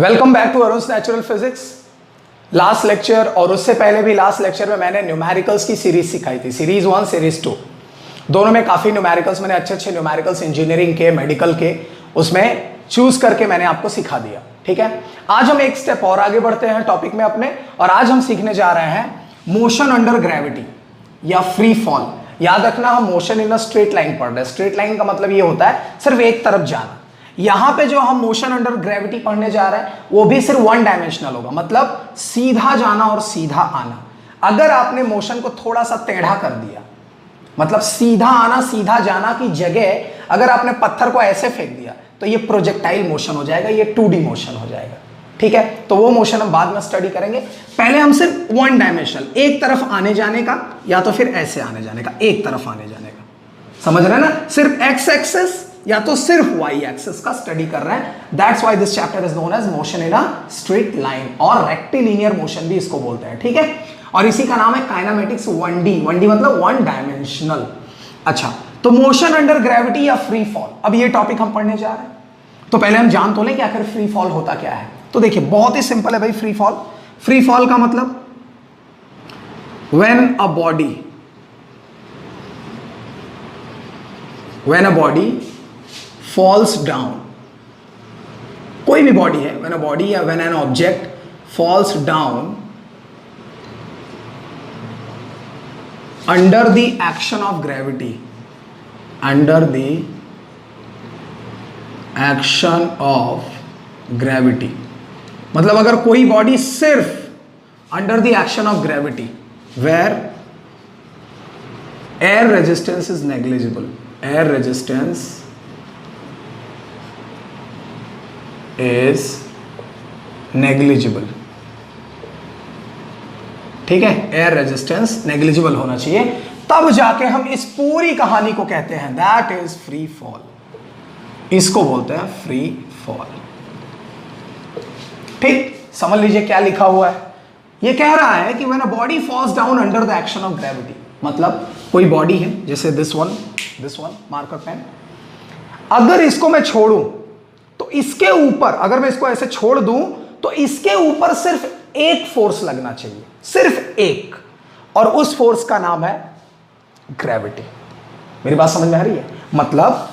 Welcome back to Arun's natural physics. Last lecture और उससे पहले भी लास्ट लेक्चर में मैंने न्यूमेरिकल्स की सीरीज सिखाई थी, सीरीज 1 सीरीज 2। दोनों में काफी न्यूमेरिकल्स, मैंने अच्छे न्यूमेरिकल्स इंजीनियरिंग के, मेडिकल के, उसमें चूज करके मैंने आपको सिखा दिया। ठीक है, आज हम एक स्टेप और आगे बढ़ते हैं टॉपिक में अपने, और आज हम सीखने जा रहे हैं मोशन अंडर ग्रेविटी या फ्री फॉल। याद रखना, हम motion in a straight line पढ़ रहे हैं। स्ट्रेट लाइन का मतलब ये होता है सिर्फ एक तरफ जाना। यहां पे जो हम मोशन अंडर ग्रेविटी पढ़ने जा रहे हैं वो भी सिर्फ वन डायमेंशनल होगा, मतलब सीधा जाना और सीधा आना। अगर आपने मोशन को थोड़ा सा टेढ़ा कर दिया, मतलब सीधा आना सीधा जाना की जगह अगर आपने पत्थर को ऐसे फेंक दिया तो ये प्रोजेक्टाइल मोशन हो जाएगा, ये 2D मोशन हो जाएगा। ठीक है, तो वो मोशन हम बाद में स्टडी करेंगे। पहले हम सिर्फ वन डायमेंशनल, एक तरफ आने जाने का या तो फिर ऐसे आने जाने का, एक तरफ आने जाने का, समझ रहे हैं ना? सिर्फ एक्स एक्सिस या तो सिर्फ वाई एक्सिस का स्टडी कर रहे हैं। That's why this chapter is known as motion in a straight line, और रेक्टिलिनियर मोशन भी इसको बोलते हैं। ठीक है, और इसी का नाम है काइनेमेटिक्स 1D। 1D मतलब वन डायमेंशनल। अच्छा, तो मोशन अंडर ग्रेविटी या फ्री फॉल, अब ये टॉपिक हम पढ़ने जा रहे हैं। तो पहले हम जान तो लें कि आखिर फ्री फॉल होता क्या है। तो देखिए, बहुत ही सिंपल है भाई। फ्री फॉल, फ्री फॉल का मतलब when a body falls down, कोई भी बॉडी है, when a body या when an object falls down under the action of gravity, under the action of gravity, मतलब अगर कोई बॉडी सिर्फ under the action of gravity where air resistance is negligible, air resistance is negligible, ठीक है, air resistance negligible होना चाहिए, तब जाके हम इस पूरी कहानी को कहते हैं दैट इज फ्री फॉल। इसको बोलते हैं फ्री फॉल। ठीक, समझ लीजिए क्या लिखा हुआ है। ये कह रहा है कि when a body falls down under the action of gravity, मतलब कोई बॉडी है जैसे दिस वन मार्कर पेन, अगर इसको मैं छोड़ूं तो इसके ऊपर, अगर मैं इसको ऐसे छोड़ दूं तो इसके ऊपर सिर्फ एक फोर्स लगना चाहिए, सिर्फ एक, और उस फोर्स का नाम है ग्रेविटी। मेरी बात समझ में आ रही है? मतलब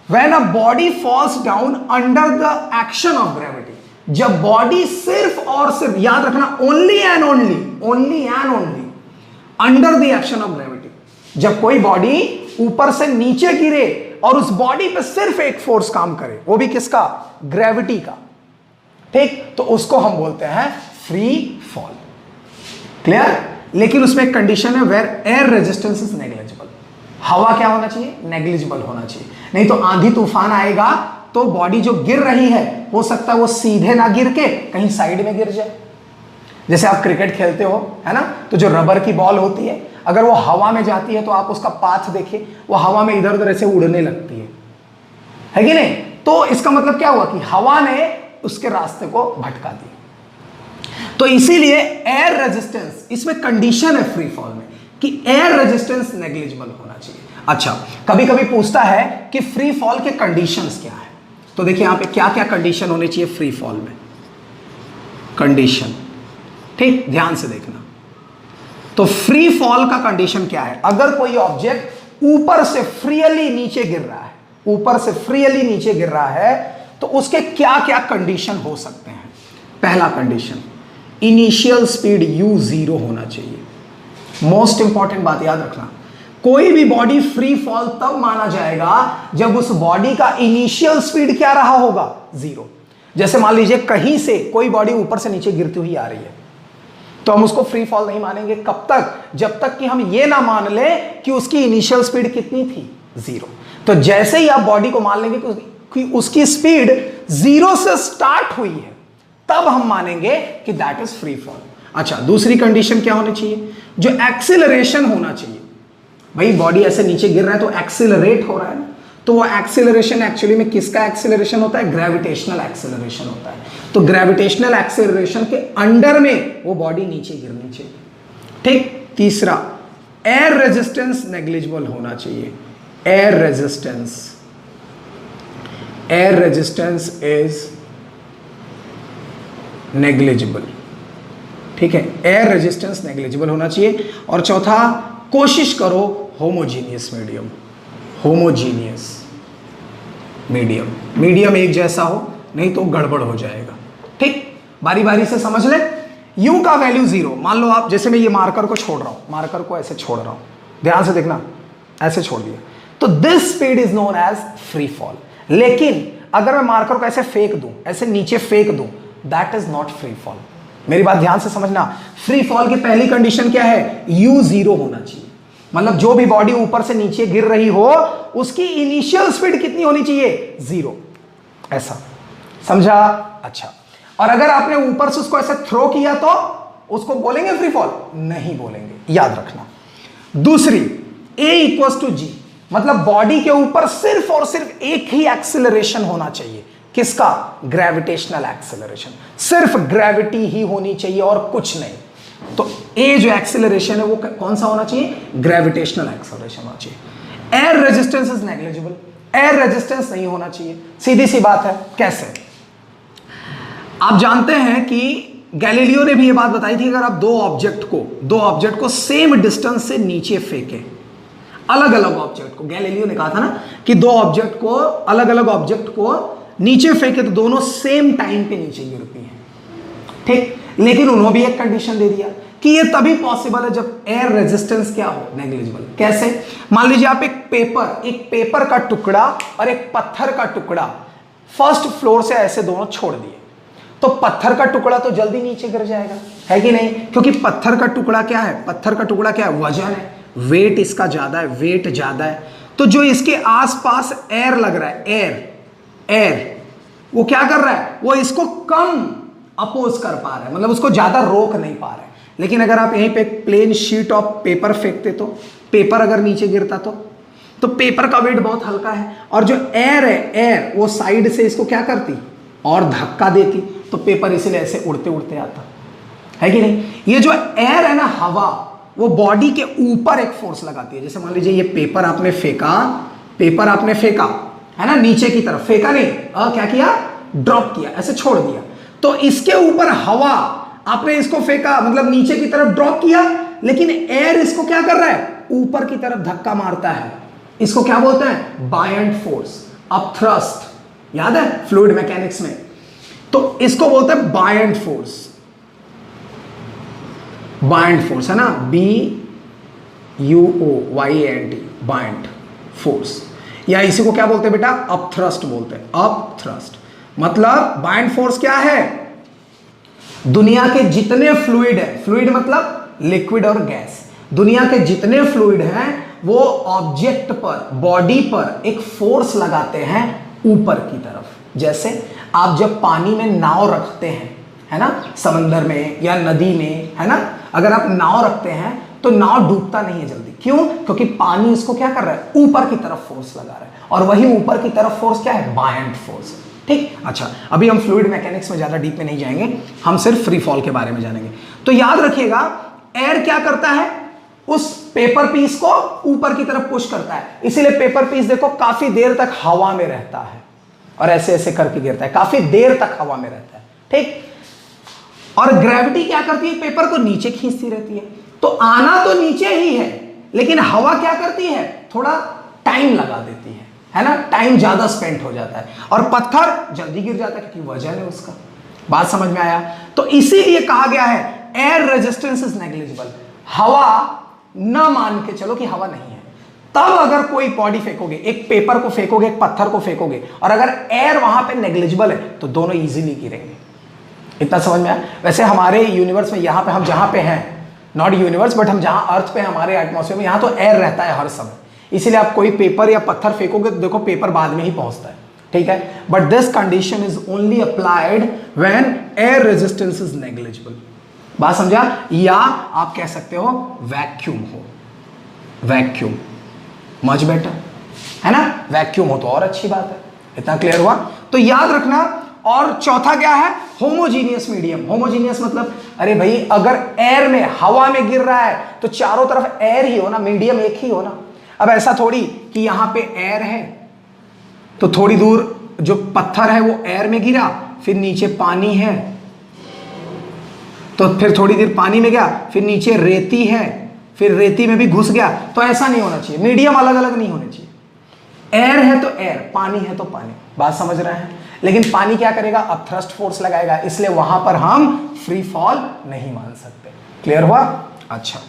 when a body falls down under the action of gravity, जब बॉडी सिर्फ और सिर्फ, याद रखना, only and only under the action of gravity, जब कोई बॉडी ऊपर से नीचे गिरे और उस बॉडी पे सिर्फ एक फोर्स काम करे, वो भी किसका? ग्रेविटी का। ठीक, तो उसको हम बोलते हैं फ्री फॉल। क्लियर? लेकिन उसमें एक कंडीशन है, where air resistance is negligible. हवा क्या होना चाहिए? नेग्लिजिबल होना चाहिए, नहीं तो आंधी तूफान आएगा तो बॉडी जो गिर रही है हो सकता है वो सीधे ना गिर के कहीं साइड में गिर जाए। जैसे आप क्रिकेट खेलते हो, है ना, तो जो रबर की बॉल होती है, अगर वो हवा में जाती है तो आप उसका पाथ देखिए, वो हवा में इधर उधर ऐसे उड़ने लगती है कि नहीं? तो इसका मतलब क्या हुआ कि हवा ने उसके रास्ते को भटका दिया। तो इसीलिए एयर रेजिस्टेंस, इसमें कंडीशन है फ्री फॉल में कि एयर रेजिस्टेंस नेग्लिजिबल होना चाहिए। अच्छा, कभी कभी पूछता है कि फ्री फॉल के कंडीशंस क्या है, तो देखिए यहां पे क्या क्या कंडीशन होनी चाहिए फ्री फॉल में। कंडीशन, ठीक, ध्यान से देखना। तो फ्री फॉल का कंडीशन क्या है? अगर कोई ऑब्जेक्ट ऊपर से फ्रीली नीचे गिर रहा है, ऊपर से फ्रीली नीचे गिर रहा है, तो उसके क्या क्या कंडीशन हो सकते हैं? पहला कंडीशन, इनिशियल स्पीड u0 होना चाहिए। मोस्ट इंपॉर्टेंट बात याद रखना, कोई भी बॉडी फ्री फॉल तब माना जाएगा जब उस बॉडी का इनिशियल स्पीड क्या रहा होगा? 0। जैसे मान लीजिए कहीं से कोई बॉडी ऊपर से नीचे गिरती हुई आ रही है, तो हम उसको फ्री फॉल नहीं मानेंगे। कब तक? जब तक कि हम ये ना मान ले कि उसकी इनिशियल स्पीड कितनी थी? 0। तो जैसे ही आप बॉडी को मान लेंगे कि उसकी स्पीड 0 से स्टार्ट हुई है, तब हम मानेंगे कि दैट इज फ्री फॉल। अच्छा, दूसरी कंडीशन क्या होनी चाहिए? जो एक्सीलरेशन होना चाहिए। भाई बॉडी ऐसे नीचे गिर रहा है तो एक्सीलरेट हो रहा है ना, तो वो एक्सीलरेशन एक्चुअली में किसका एक्सीलरेशन होता है? ग्रेविटेशनल एक्सीलरेशन होता है। तो ग्रेविटेशनल एक्सीलरेशन के अंडर में वो बॉडी नीचे गिरनी चाहिए। ठीक, तीसरा, एयर रेजिस्टेंस नेग्लिजिबल होना चाहिए। एयर रेजिस्टेंस is नेग्लिजिबल, ठीक है, एयर रेजिस्टेंस नेग्लिजिबल होना चाहिए। और चौथा, कोशिश करो homogeneous medium, homogeneous medium, medium एक जैसा हो, नहीं तो गड़बड़ हो जाएगा। ठीक, बारी बारी से समझ ले। यू का वैल्यू 0, मान लो आप, जैसे मैं ये मार्कर को छोड़ रहा हूं, मार्कर को ऐसे छोड़ रहा हूं, ध्यान से देखना, ऐसे छोड़ दिया, तो this speed is known as free fall. लेकिन अगर मैं मार्कर को ऐसे फेंक दूं, ऐसे नीचे फेंक दूं, that is not free fall. मेरी बात ध्यान से समझना, फ्री फॉल की पहली कंडीशन क्या है? u 0 होना चाहिए। मतलब जो भी बॉडी ऊपर से नीचे गिर रही हो, उसकी इनिशियल स्पीड कितनी होनी चाहिए? 0, ऐसा, समझा? अच्छा, और अगर आपने ऊपर से उसको ऐसे थ्रो किया तो उसको बोलेंगे फ्री फॉल? नहीं बोलेंगे, याद रखना। दूसरी, a = g, मतलब बॉडी के ऊपर सिर्फ और सिर्फ एक ही एक्सेलरेशन होना चाहिए। किसका? ग्रेविटेशनल एक्सेलरेशन, सिर्फ ग्रेविटी ही होनी चाहिए और कुछ नहीं। तो ए जो एक्सेलरेशन है वो कौन सा होना चाहिए? ग्रेविटेशनल एक्सेलरेशन होना चाहिए। Air resistance is negligible, air resistance नहीं होना चाहिए, सीधी सी बात है। कैसे? आप जानते हैं कि गैलीलियो ने भी ये बात बताई थी, अगर आप दो ऑब्जेक्ट को सेम डिस्टेंस से नीचे फेंकें, अलग अलग ऑब्जेक्ट को, गैलीलियो ने कहा था ना कि दो ऑब्जेक्ट को, अलग अलग ऑब्जेक्ट को नीचे फेंके तो दोनों सेम टाइम पे नीचे गिरती हैं, ठीक। लेकिन उन्होंने भी एक कंडीशन दे दिया कि ये तभी पॉसिबल है जब एयर रेजिस्टेंस क्या हो? नेग्लिजिबल। कैसे? मान लीजिए आप एक पेपर का टुकड़ा और एक पत्थर का टुकड़ा फर्स्ट फ्लोर से ऐसे दोनों छोड़ दिए, तो पत्थर का टुकड़ा तो जल्दी नीचे गिर जाएगा, है कि नहीं? क्योंकि पत्थर का टुकड़ा क्या है? पत्थर का टुकड़ा क्या है? वजन है, वेट इसका ज्यादा है, वेट ज्यादा है। तो जो इसके आसपास एयर लग रहा है, एयर वो क्या कर रहा है? वो इसको कम अपोज कर पा रहा है, मतलब उसको ज्यादा रोक नहीं पा रहा है। लेकिन अगर आप यहीं पे एक प्लेन शीट ऑफ पेपर फेंकते, तो पेपर अगर नीचे गिरता तो पेपर का वेट बहुत हल्का है, और जो एयर है, एयर वो साइड से इसको क्या करती? और धक्का देती, तो पेपर इसलिए ऐसे उड़ते उड़ते आता, है कि नहीं? ये जो एयर है ना, हवा, वो बॉडी के ऊपर एक फोर्स लगाती है। जैसे मान लीजिए ये पेपर आपने फेंका है ना, नीचे की तरफ फेंका नहीं, क्या किया? ड्रॉप किया, ऐसे छोड़ दिया, तो इसके ऊपर हवा, आपने इसको फेंका मतलब नीचे की तरफ ड्रॉप किया, लेकिन एयर इसको क्या कर रहा है? ऊपर की तरफ धक्का मारता है। इसको क्या बोलते हैं? बायंट फोर्स, अपथ्रस्ट, याद है फ्लूइड मैकेनिक्स में? तो इसको बोलते हैं बायंट फोर्स, है ना, BUOYANT, बायंट फोर्स। या इसी को क्या बोलते हैं बेटा? अपथ्रस्ट बोलते हैं, अपथ्रस्ट। मतलब बायंट फोर्स क्या है? दुनिया के जितने फ्लूइड है, फ्लूइड मतलब लिक्विड और गैस, दुनिया के जितने फ्लूइड हैं वो ऑब्जेक्ट पर, बॉडी पर एक फोर्स लगाते हैं ऊपर की तरफ। जैसे आप जब पानी में नाव रखते हैं, है ना, समंदर में या नदी में, है ना, अगर आप नाव रखते हैं तो नाव डूबता नहीं है जल्दी। क्यों? क्योंकि पानी इसको क्या कर रहा है? ऊपर की तरफ फोर्स लगा रहा है, और वही ऊपर की तरफ फोर्स क्या है? बायंट फोर्स, ठीक। अच्छा, अभी हम फ्लूइड मैकेनिक्स में ज्यादा डीप में नहीं जाएंगे, हम सिर्फ फ्री फॉल के बारे में जानेंगे। तो याद रखिएगा, एयर क्या करता है? उस पेपर पीस को ऊपर की तरफ पुश करता है, इसीलिए पेपर पीस देखो काफी देर तक हवा में रहता है और ऐसे ऐसे करके गिरता है, काफी देर तक हवा में रहता है, ठीक। और ग्रेविटी क्या करती है? पेपर को नीचे खींचती रहती है, तो आना तो नीचे ही है, लेकिन हवा क्या करती है? थोड़ा टाइम लगा देती है ना, टाइम ज्यादा स्पेंड हो जाता है, और पत्थर जल्दी गिर जाता है क्योंकि वजन है उसका। बात समझ में आया? तो इसीलिए कहा गया है एयर रेजिस्टेंस इज नेग्लिजिबल। हवा ना मान के चलो कि हवा नहीं है, तब अगर कोई बॉडी फेंकोगे, एक पेपर को फेंकोगे, एक पत्थर को फेंकोगे, और अगर एयर वहां पे नेग्लिजिबल है तो दोनों इजीली गिरेंगे। इतना समझ में आया? वैसे हमारे यूनिवर्स में, यहाँ पे हम जहां पे हैं, नॉट यूनिवर्स बट हम जहां अर्थ पे, हमारे एटमॉस्फेयर में, यहां तो एयर रहता है हर समय, इसीलिए आप कोई पेपर या पत्थर फेंकोगे तो देखो पेपर बाद में ही पहुंचता है, ठीक है। But this condition is only applied when air resistance is negligible. बात समझा? या आप कह सकते हो वैक्यूम हो, वैक्यूम मच बेटर, है ना, वैक्यूम हो तो और अच्छी बात है। इतना क्लियर हुआ? तो याद रखना। और चौथा क्या है? Homogeneous medium. होमोजीनियस मतलब, अरे भाई अगर एयर में, हवा में गिर रहा है तो चारों तरफ एयर ही हो ना, मीडियम एक ही हो ना। अब ऐसा थोड़ी कि यहां पे एयर है तो थोड़ी दूर जो पत्थर है वो एयर में गिरा, फिर नीचे पानी है, तो फिर थोड़ी देर पानी में गया, फिर नीचे रेती है, फिर रेती में भी घुस गया, तो ऐसा नहीं होना चाहिए, मीडियम अलग अलग नहीं होने चाहिए। एयर है तो एयर, पानी है तो पानी, बात समझ रहे हैं। लेकिन पानी क्या करेगा, अब थ्रस्ट फोर्स लगाएगा, इसलिए वहां पर हम फ्री फॉल नहीं मान सकते। क्लियर हुआ? अच्छा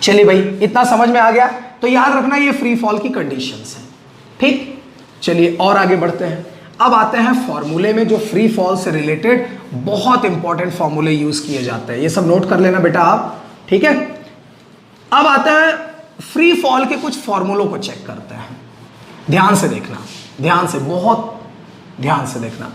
चलिए भाई, इतना समझ में आ गया। तो याद रखना ये फ्री फॉल की कंडीशंस हैं, ठीक। चलिए और आगे बढ़ते हैं। अब आते हैं फॉर्मूले में, जो फ्री फॉल से रिलेटेड बहुत इंपॉर्टेंट फॉर्मूले यूज किए जाते हैं, ये सब नोट कर लेना बेटा आप, ठीक है। अब आते हैं फ्री फॉल के कुछ फॉर्मूलों को चेक करते हैं। ध्यान से देखना, ध्यान से, बहुत ध्यान से देखना।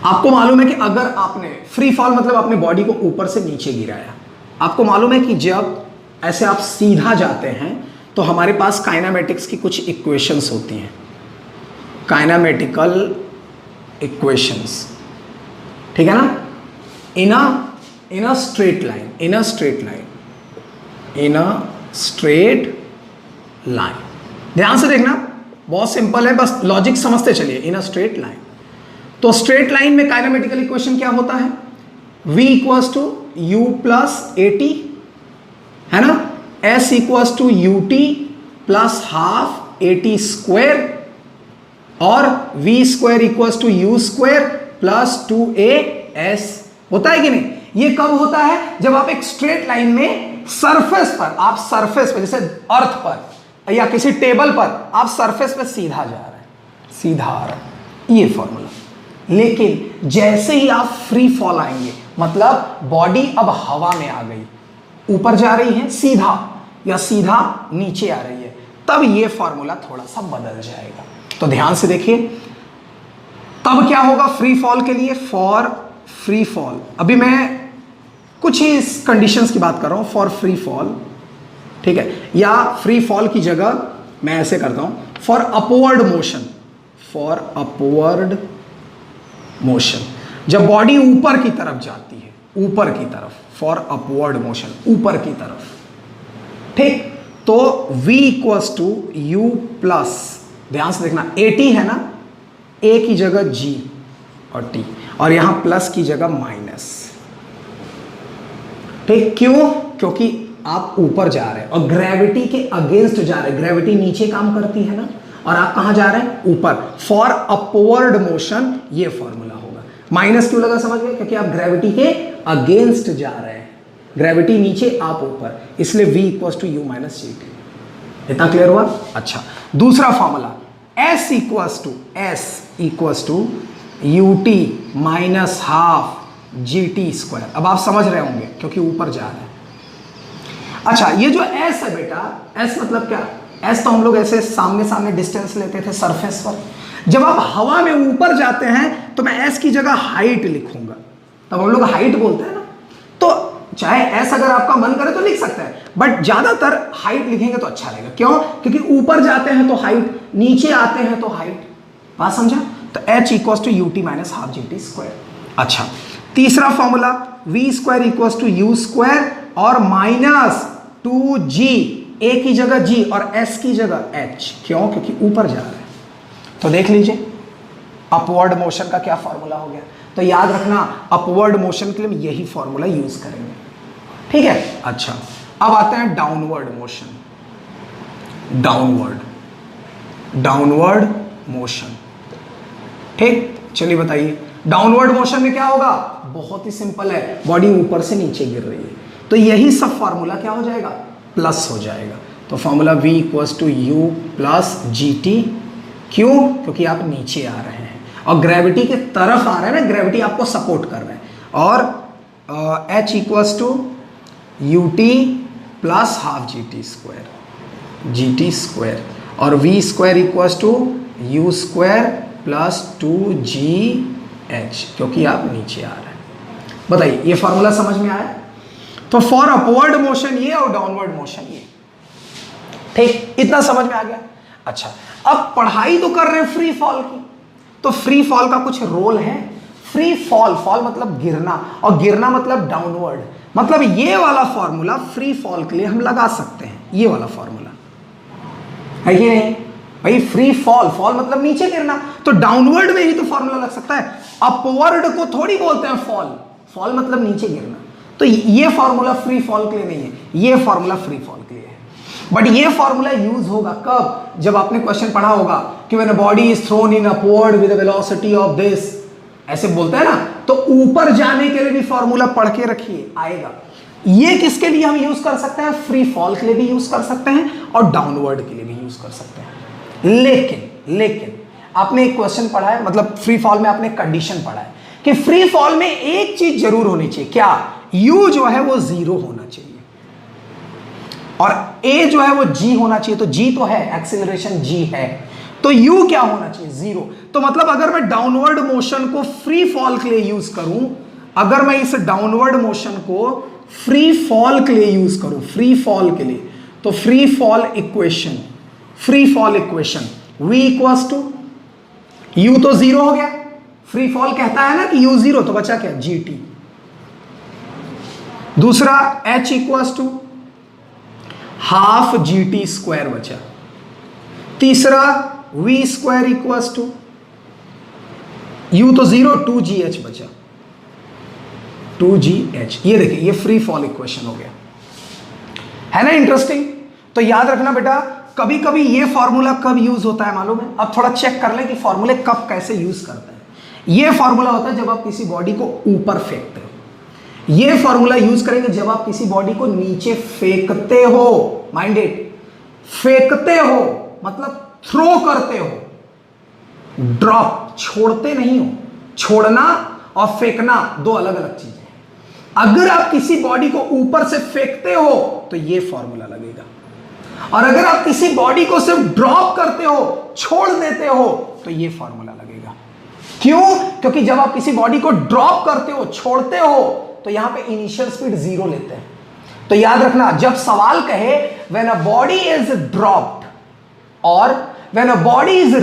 आपको मालूम है कि अगर आपने फ्री फॉल मतलब अपने बॉडी को ऊपर से नीचे गिराया, आपको मालूम है कि जब ऐसे आप सीधा जाते हैं तो हमारे पास काइनेमेटिक्स की कुछ इक्वेशंस होती हैं, काइनेमेटिकल इक्वेशंस, ठीक है ना। In a straight line, in a straight line, ध्यान से देखना, बहुत सिंपल है, बस लॉजिक समझते चलिए। इन अ स्ट्रेट लाइन, तो स्ट्रेट लाइन में काइनेमेटिकल इक्वेशन क्या होता है, v equals to u plus AT, है ना, s equals to UT plus half AT square, और v square equals to U square plus 2AS। होता है कि नहीं? ये कब होता है, जब आप एक स्ट्रेट लाइन में सरफेस पर, आप सरफेस पर जैसे अर्थ पर या किसी टेबल पर आप सरफेस पर सीधा जा रहे हैं, सीधा आ रहे हैं, ये फॉर्मूला। लेकिन जैसे ही आप फ्री फॉल आएंगे, मतलब बॉडी अब हवा में आ गई, ऊपर जा रही है सीधा या सीधा नीचे आ रही है, तब ये फॉर्मूला थोड़ा सा बदल जाएगा। तो ध्यान से देखिए, तब क्या होगा फ्री फॉल के लिए, फॉर फ्री फॉल, अभी मैं कुछ ही कंडीशंस की बात कर रहा हूं, फॉर फ्री फॉल, ठीक है, या फ्री फॉल की जगह मैं ऐसे करता हूं, for upward motion, for upward motion, जब बॉडी ऊपर की तरफ जाती है, ऊपर की तरफ, फॉर अपवर्ड मोशन, ऊपर की तरफ, ठीक। तो v equals to u plus, ध्यान से देखना, AT है ना, A की जगह G और T, और यहां प्लस की जगह माइनस, ठीक। क्यों? क्योंकि आप ऊपर जा रहे हैं और ग्रेविटी के अगेंस्ट जा रहे हैं, ग्रेविटी नीचे काम करती है ना, और आप कहां जा रहे हैं, ऊपर, फॉर अपवर्ड मोशन, ये फॉर्मूला होगा। माइनस क्यों लगा समझ गए, क्योंकि आप ग्रेविटी के अगेंस्ट जा रहे हैं, ग्रेविटी नीचे आप ऊपर, इसलिए v equals to u minus GT। इतना क्लियर हुआ? अच्छा, दूसरा formula, s equals to UT minus half GT square. अब आप समझ रहे होंगे क्योंकि ऊपर जा रहे हैं। अच्छा, ये जो s है बेटा, s मतलब क्या, s तो हम लोग ऐसे सामने सामने डिस्टेंस लेते थे सरफेस पर, जब आप हवा में ऊपर जाते हैं तो मैं s की जगह हाइट लिखूंगा, तब हम लोग हाइट बोलते हैं ना। तो चाहे s अगर आपका मन करे तो लिख सकते हैं, बट ज्यादातर हाइट लिखेंगे तो अच्छा रहेगा। क्यों? क्योंकि ऊपर जाते हैं तो हाइट, नीचे आते हैं तो हाइट, बात समझा। तो h equals to UT minus half GT square. अच्छा, तीसरा formula, v square equals to U square और माइनस 2G, A की जगह G और S की जगह H। क्यों? क्योंकि ऊपर जा रहे हैं। तो देख लीजिए अपवर्ड मोशन का क्या फॉर्मूला हो गया। तो याद रखना, अपवर्ड मोशन के लिए हम यही फॉर्मूला यूज करेंगे, ठीक है। अच्छा, अब आते हैं डाउनवर्ड मोशन, डाउनवर्ड मोशन, ठीक। चलिए बताइए, डाउनवर्ड मोशन में क्या होगा, बहुत ही सिंपल है, बॉडी ऊपर से नीचे गिर रही है, तो यही सब फॉर्मूला क्या हो जाएगा, प्लस हो जाएगा। तो formula v equals to u plus GT। क्यों? क्योंकि आप नीचे आ रहे हैं और ग्रेविटी के तरफ आ रहे हैं ना, ग्रेविटी आपको सपोर्ट कर रहे हैं। और h equals to UT plus half GT square और v square equals to U square plus 2GH, क्योंकि आप नीचे आ रहे हैं। बताइए, ये फॉर्मूला समझ में आया? तो फॉर अपवर्ड मोशन ये और डाउनवर्ड मोशन ये, ठीक, इतना समझ में आ गया। अच्छा, अब पढ़ाई तो कर रहे हैं फ्री फॉल की, तो फ्री फॉल का कुछ रोल है। फ्री फॉल, फॉल मतलब गिरना, और गिरना मतलब डाउनवर्ड, मतलब ये वाला फॉर्मूला फ्री फॉल के लिए हम लगा सकते हैं, ये वाला फॉर्मूला है कि नहीं भाई। फ्री फॉल, फॉल मतलब नीचे गिरना, तो डाउनवर्ड में ही तो फॉर्मूला लग सकता है। अपवर्ड को थोड़ी बोलते हैं फॉल, फॉल मतलब नीचे गिरना। तो ये फॉर्मूला फ्री फॉल के लिए नहीं है, ये फॉर्मूला फ्री फॉल के लिए है। बट ये फॉर्मूला यूज होगा कब? जब आपने क्वेश्चन पढ़ा होगा कि when a body is thrown in upward with a velocity of this, ऐसे बोलते हैं ना, तो ऊपर जाने के लिए भी फॉर्मूला पढ़ के रखिए, आएगा। ये किसके लिए हम यूज कर सकते हैं? फ्री फॉल के लिए भी यूज कर सकते हैं और डाउनवर्ड के लिए भी यूज कर सकते हैं। लेकिन आपने एक क्वेश्चन पढ़ा है, मतलब फ्री फॉल में आपने कंडीशन पढ़ा है कि फ्री फॉल में एक चीज जरूर होनी चाहिए, क्या? u जो है वो 0 होना चाहिए और a जो है वो g होना चाहिए। तो g तो है, एक्सीलरेशन g है, तो u क्या होना चाहिए? 0। तो मतलब अगर मैं डाउनवर्ड मोशन को फ्री फॉल के लिए यूज करूं, अगर मैं इस डाउनवर्ड मोशन को फ्री फॉल के लिए यूज करूं, फ्री फॉल के लिए, तो free fall equation v equals to u तो 0 हो गया, फ्री फॉल कहता है ना कि u 0, तो बचा क्या? gt। दूसरा h equals to half gt square बचा। तीसरा v square equals to u तो 0, 2gh बचा, 2gh। ये देखिए, ये फ्री फॉल इक्वेशन हो गया, है ना इंटरेस्टिंग? तो याद रखना बेटा, कभी कभी ये फॉर्मूला कब यूज होता है मालूम है? अब थोड़ा चेक कर लें कि फॉर्मूले कब कैसे यूज करते हैं। ये फॉर्मूला होता है जब आप किसी बॉडी को ऊपर फेंकते हो। ये फॉर्मूला यूज करेंगे जब आप किसी बॉडी को नीचे फेंकते हो। माइंडेड, फेंकते हो मतलब थ्रो करते हो, ड्रॉप, छोड़ते नहीं हो। छोड़ना और फेंकना दो अलग अलग चीजें हैं। अगर आप किसी बॉडी को ऊपर से फेंकते हो तो ये फॉर्मूला लगेगा, और अगर आप किसी बॉडी को सिर्फ ड्रॉप करते हो, छोड़ देते हो, तो ये फॉर्मूला लगेगा। क्यों? क्योंकि जब आप किसी बॉडी को ड्रॉप करते हो, छोड़ते हो, तो यहां पे इनिशियल स्पीड 0 लेते हैं। तो याद रखना, जब सवाल कहे when a body is dropped और when a body is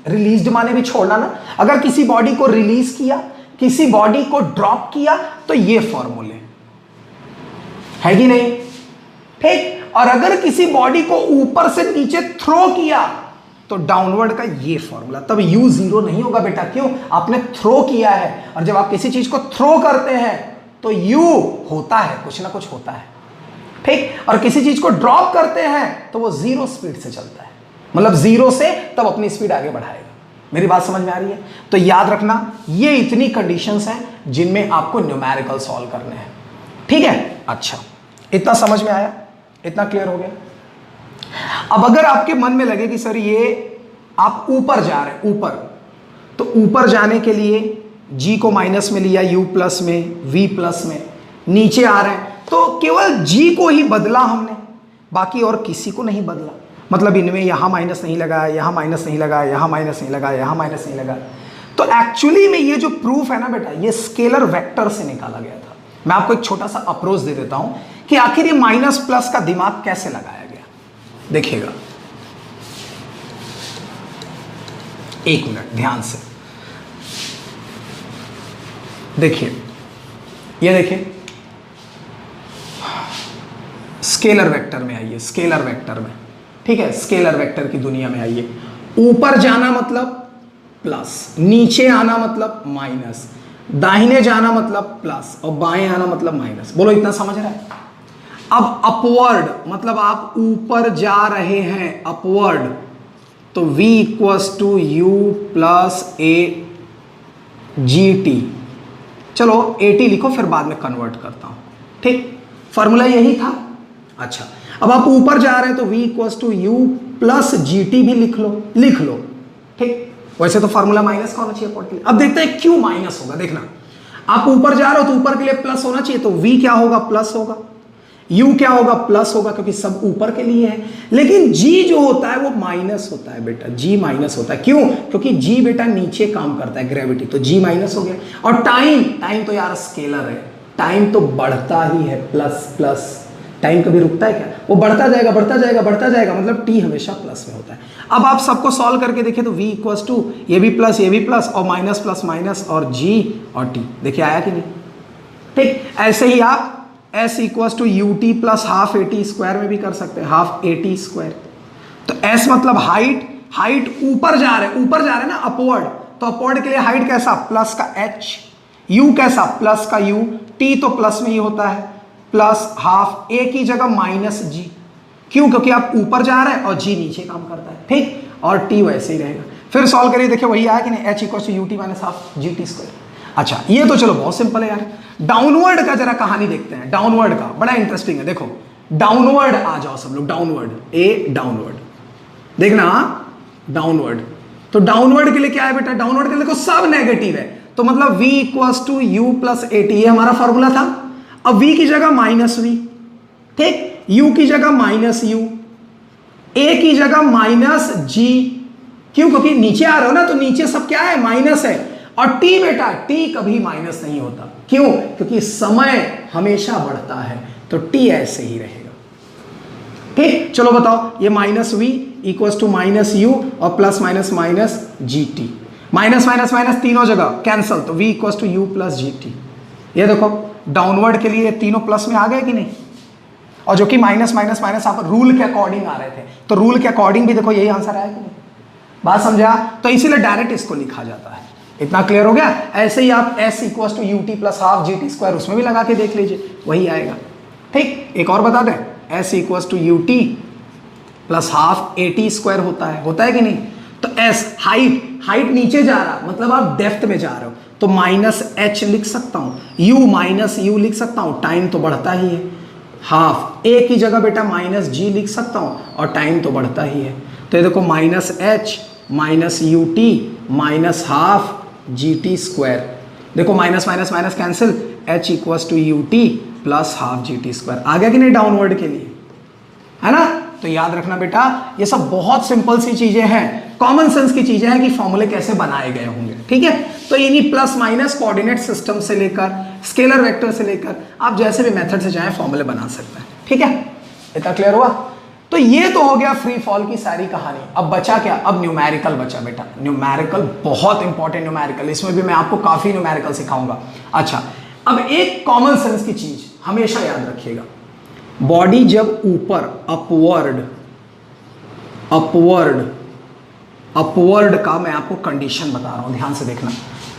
released माने भी छोड़ना ना। अगर किसी बॉडी को रिलीज किया, किसी बॉडी को ड्रॉप किया, तो ये फॉर्मूले है कि नहीं? ठीक। और अगर किसी बॉडी को ऊपर से नीचे थ्रो किया तो डाउनवर्ड का ये फॉर्मूला। तब u 0 नहीं होगा बेटा, क्यों? आपने थ्रो किया है, और जब आप किसी चीज को थ्रो करते हैं तो u होता है, कुछ ना कुछ होता है, ठीक। और किसी चीज को ड्रॉप करते हैं तो वो 0 स्पीड से चलता है, मतलब 0 से तब अपनी स्पीड आगे बढ़ाएगा। मेरी बात समझ में आ रही है? तो याद रखना, ये इतनी कंडीशंस हैं जिनमें आपको न्यूमेरिकल सॉल्व करने हैं, ठीक है? अच्छा, इतना समझ में आया? इतना क्लियर हो गया? अब अगर आपके मन में लगे कि सर ये आप ऊपर जा रहे हैं, ऊपर, तो ऊपर जाने के लिए g को माइनस में लिया, u प्लस में, v प्लस में, नीचे आ रहे हैं तो केवल g को ही बदला हमने, बाकी और किसी को नहीं बदला। मतलब इनमें यहां माइनस नहीं लगा, यहां माइनस नहीं लगा, यहां माइनस नहीं लगा, यहां माइनस नहीं लगा। तो एक्चुअली में ये जो प्रूफ है ना बेटा, ये स्केलर वेक्टर से निकाला गया था। मैं आपको एक छोटा सा अप्रोच दे देता हूं कि आखिर ये माइनस प्लस का दिमाग कैसे लगाया गया। देखिएगा, एक मिनट ध्यान से देखिए, ये देखिए, स्केलर वेक्टर में आइए, स्केलर वेक्टर में, ठीक है? स्केलर वेक्टर की दुनिया में आइए। ऊपर जाना मतलब प्लस, नीचे आना मतलब माइनस, दाहिने जाना मतलब प्लस और बाएं आना मतलब माइनस। बोलो, इतना समझ रहा है? अब अपवर्ड मतलब आप ऊपर जा रहे हैं, अपवर्ड, तो v equals to u plus A G T. चलो AT लिखो, फिर बाद में कन्वर्ट करता हूं, ठीक? फॉर्मूला यही था। अच्छा, अब आप ऊपर जा रहे हैं तो v equals to u plus G T भी लिख लो, ठीक? वैसे तो फॉर्मूला माइनस का होना चाहिए पॉइंट के लिए। अब देखते हैं क्यों माइनस होगा। देखना, आप ऊपर जा रहे हो तो ऊपर के लिए प्लस होना चाहिए, तो v क्या होगा? प्लस होगा। u क्या होगा? प्लस होगा, क्योंकि सब ऊपर के लिए है। लेकिन g जो होता है वो माइनस होता है बेटा, g माइनस होता है। क्यों? क्योंकि g बेटा नीचे काम करता है, ग्रेविटी, तो g माइनस हो गया। और टाइम तो यार स्केलर है, टाइम तो बढ़ता ही है, प्लस प्लस। टाइम कभी रुकता है क्या? वो बढ़ता जाएगा, बढ़ता जाएगा, बढ़ता जाएगा, मतलब t हमेशा प्लस में होता है। अब आप सबको सॉल्व करके देखें तो v इक्वल्स टू ये भी प्लस और माइनस प्लस माइनस और g और t। देखिए आया कि नहीं? ठीक। ऐसे ही आप s equals to U T plus half A T square में भी कर सकते हैं, हाफ ए टी स्क्वायर। तो s मतलब हाइट ऊपर जा रहे हैं ना, अपवर्ड, तो अपवर्ड के लिए हाइट कैसा? प्लस का h, u कैसा, प्लस का u, t तो प्लस में ही होता है, प्लस हाफ, a की जगह माइनस g, क्यों, क्योंकि आप ऊपर जा रहे हैं और g नीचे काम करता है, ठीक, और t वैसे ही रहेगा। फिर सॉल्व करिए, देखिए वही आया कि नहीं, h equal to U T minus half G T square. अच्छा ये तो चलो बहुत सिंपल है यार। डाउनवर्ड का जरा कहानी देखते हैं, डाउनवर्ड का बड़ा इंटरेस्टिंग है। देखो डाउनवर्ड आ जाओ सब लोग, डाउनवर्ड, ए डाउनवर्ड, देखना डाउनवर्ड। तो डाउनवर्ड के लिए क्या है बेटा, डाउनवर्ड के लिए देखो सब नेगेटिव है, तो मतलब v equals to U plus A T, ये हमारा फॉर्मूला था। अब v की जगह माइनस वी, ठीक, u की जगह माइनस u, a की जगह माइनस g, क्यों, क्योंकि नीचे आ रहे हो ना, तो नीचे सब क्या है, माइनस है। और t बेटा, t कभी माइनस नहीं होता, क्यों, क्योंकि समय हमेशा बढ़ता है, तो t ऐसे ही रहेगा, ठीक। चलो बताओ, ये minus v equals to minus u और plus minus minus G T, minus minus minus तीनों जगह कैंसल, तो v equals to u plus G T. ये देखो डाउनवर्ड के लिए तीनों प्लस में आ गए कि नहीं, और जो कि माइनस माइनस माइनस आप रूल के अकॉर्डिंग आ रहे थे, तो रूल के अकॉर्डिंग भी देखो यही आंसर आया कि नहीं, बात समझा। तो इसीलिए डायरेक्ट इसको लिखा जाता है। इतना क्लियर हो गया। ऐसे ही आप s equals to U T plus half G T square, उसमें भी लगा के देख लीजिए, वही आएगा, ठीक। एक और बता दें, s equals to U T plus half A T square होता है कि नहीं। तो s हाइट नीचे जा रहा, मतलब आप डेप्थ में जा रहे हो, तो माइनस h लिख सकता हूं, u माइनस यू लिख सकता हूं, टाइम तो बढ़ता ही है। हाफ a की जगह बेटा माइनस g लिख सकता हूं, और टाइम तो बढ़ता ही है। तो ये देखो minus h minus u T minus half G T square, देखो minus minus minus cancel, h equals to U T plus half G T square. आ गया कि नहीं डाउनवर्ड के लिए, है ना। तो याद रखना बेटा, ये सब बहुत सिंपल सी चीजें हैं, कॉमन सेंस की चीजें हैं कि फॉर्मूले कैसे बनाए गए होंगे, ठीक है। तो इन्हीं प्लस माइनस कोऑर्डिनेट सिस्टम से लेकर स्केलर वेक्टर से लेकर आप जैसे भी मेथड से चाहें फॉर्मूले बना सकते हैं, ठीक है। इतना क्लियर हुआ। तो ये तो हो गया फ्री फॉल की सारी कहानी। अब बचा क्या, अब न्यूमेरिकल बचा बेटा। न्यूमेरिकल बहुत इंपॉर्टेंट, न्यूमेरिकल, इसमें भी मैं आपको काफी न्यूमेरिकल सिखाऊंगा। अच्छा अब एक कॉमन सेंस की चीज हमेशा याद रखिएगा, बॉडी जब ऊपर अपवर्ड का मैं आपको कंडीशन बता रहा हूं, ध्यान से देखना।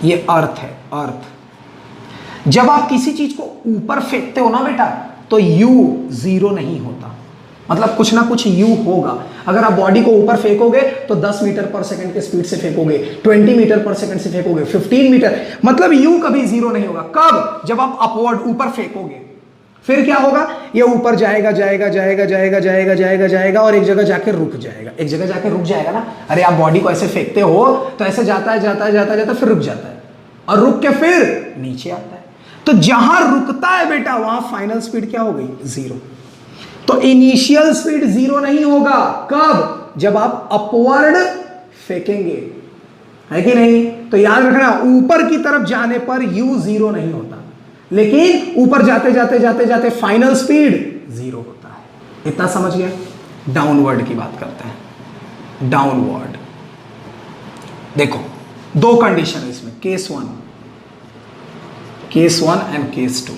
ये अर्थ है, अर्थ, जब आप किसी चीज को ऊपर फेंकते हो ना बेटा, तो u जीरो नहीं होता, मतलब कुछ ना कुछ u होगा। अगर आप बॉडी को ऊपर फेंकोगे तो 10 मीटर पर सेकंड के स्पीड से फेंकोगे, 20 मीटर पर सेकंड से फेंकोगे, 15 मीटर, मतलब u कभी जीरो नहीं होगा। कब, जब आप अपवर्ड ऊपर फेंकोगे, फिर क्या होगा, ये ऊपर जाएगा जाएगा जाएगा जाएगा जाएगा जाएगा जाएगा और एक जगह जाके रुक जाएगा, एक जगह जाके रुक जाएगा ना। अरे आप बॉडी को ऐसे फेंकते हो तो ऐसे जाता है जाता है जाता है जाता है, फिर रुक जाता है, और रुक के फिर नीचे आता है। तो जहां रुकता है बेटा वहां फाइनल स्पीड क्या हो गई, जीरो। तो इनिशियल स्पीड जीरो नहीं होगा, कब, जब आप अपवर्ड फेंकेंगे, है कि नहीं। तो याद रखना, ऊपर की तरफ जाने पर u जीरो नहीं होता, लेकिन ऊपर जाते जाते जाते जाते फाइनल स्पीड जीरो होता है। इतना समझ गया। डाउनवर्ड की बात करते हैं। डाउनवर्ड देखो दो कंडीशन है इसमें, case one and case two.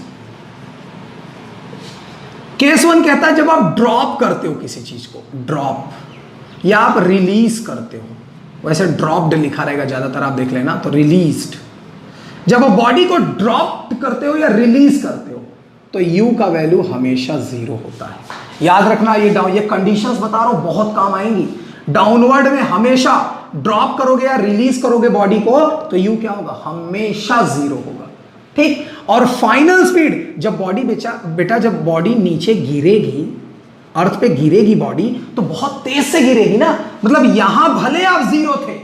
Case one कहता है जब आप ड्रॉप करते हो किसी चीज को, ड्रॉप, या आप रिलीज करते हो, वैसे ड्रॉप्ड लिखा रहेगा ज्यादातर, आप देख लेना, तो रिलीज्ड। जब आप बॉडी को ड्रॉप करते हो या रिलीज करते हो तो u का वैल्यू हमेशा जीरो होता है। याद रखना, ये कंडीशंस बता रहा हूं, बहुत काम आएंगी। डाउनवर्ड में हमेशा ड्रॉप करोगे या रिलीज करोगे बॉडी को तो u क्या होगा, हमेशा जीरो होगा, ठीक। और फाइनल स्पीड, जब बॉडी बेटा जब बॉडी नीचे गिरेगी, अर्थ पे गिरेगी बॉडी, तो बहुत तेज से गिरेगी ना, मतलब यहां भले आप जीरो थे,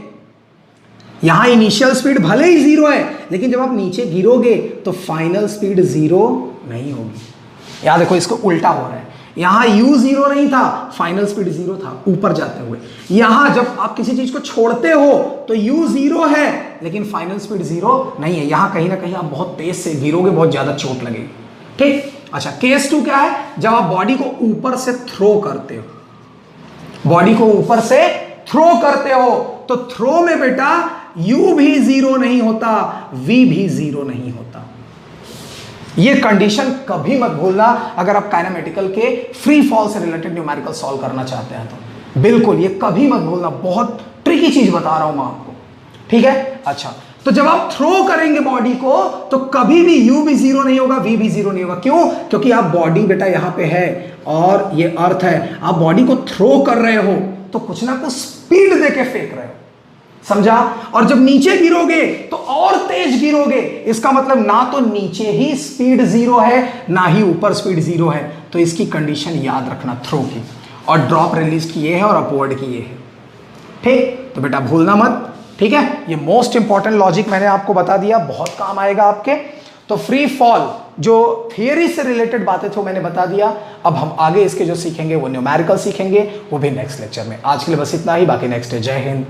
यहां इनिशियल स्पीड भले ही जीरो है, लेकिन जब आप नीचे गिरोगे तो फाइनल स्पीड जीरो नहीं होगी। याद देखो, इसको उल्टा हो रहा है, यहां u जीरो नहीं था, फाइनल स्पीड जीरो था ऊपर जाते हुए। यहां जब आप किसी चीज को छोड़ते हो तो u जीरो है, लेकिन फाइनल स्पीड जीरो नहीं है। यहां कहीं ना कहीं आप बहुत तेज से गिरोगे, बहुत ज्यादा चोट लगेगी, ठीक। अच्छा केस टू क्या है, जब आप बॉडी को ऊपर से थ्रो करते हो, बॉडी को ऊपर से थ्रो करते हो, तो थ्रो में बेटा u भी जीरो नहीं होता, v भी जीरो नहीं होता। ये कंडीशन कभी मत भूलना अगर आप काइनेमेटिकल के फ्री फॉल से रिलेटेड न्यूमेरिकल सॉल्व करना चाहते हैं तो बिल्कुल ये कभी मत भूलना, बहुत ट्रिकी चीज बता रहा हूं मैं आपको, ठीक है। अच्छा तो जब आप थ्रो करेंगे बॉडी को तो कभी भी u भी जीरो नहीं होगा, v भी जीरो नहीं होगा। क्यों? क्योंकि आप बॉडी बेटा यहां पे है और ये अर्थ है, आप बॉडी को थ्रो कर रहे हो तो कुछ ना कुछ स्पीड देके फेंक रहे हो, समझा? और जब नीचे गिरोगे तो और तेज गिरोगे, इसका मतलब ना तो नीचे ही स्पीड जीरो है ना ही ऊपर स्पीड जीरो है। तो इसकी कंडीशन याद रखना थ्रो की, और ड्रॉप रिलीज की ये है और अपवर्ड की ये है। ठीक, तो बेटा भूलना मत, ठीक है? ये मोस्ट इंपॉर्टेंट लॉजिक मैंने आपको बता दिया, बहुत काम आएगा आपके। तो फ्री फॉल जो थियरी से रिलेटेड बातें थे मैंने बता दिया। अब हम आगे इसके जो सीखेंगे वो न्यूमेरिकल सीखेंगे, वो भी नेक्स्ट लेक्चर में। आज के लिए बस इतना ही, बाकी नेक्स्ट है। जय हिंद।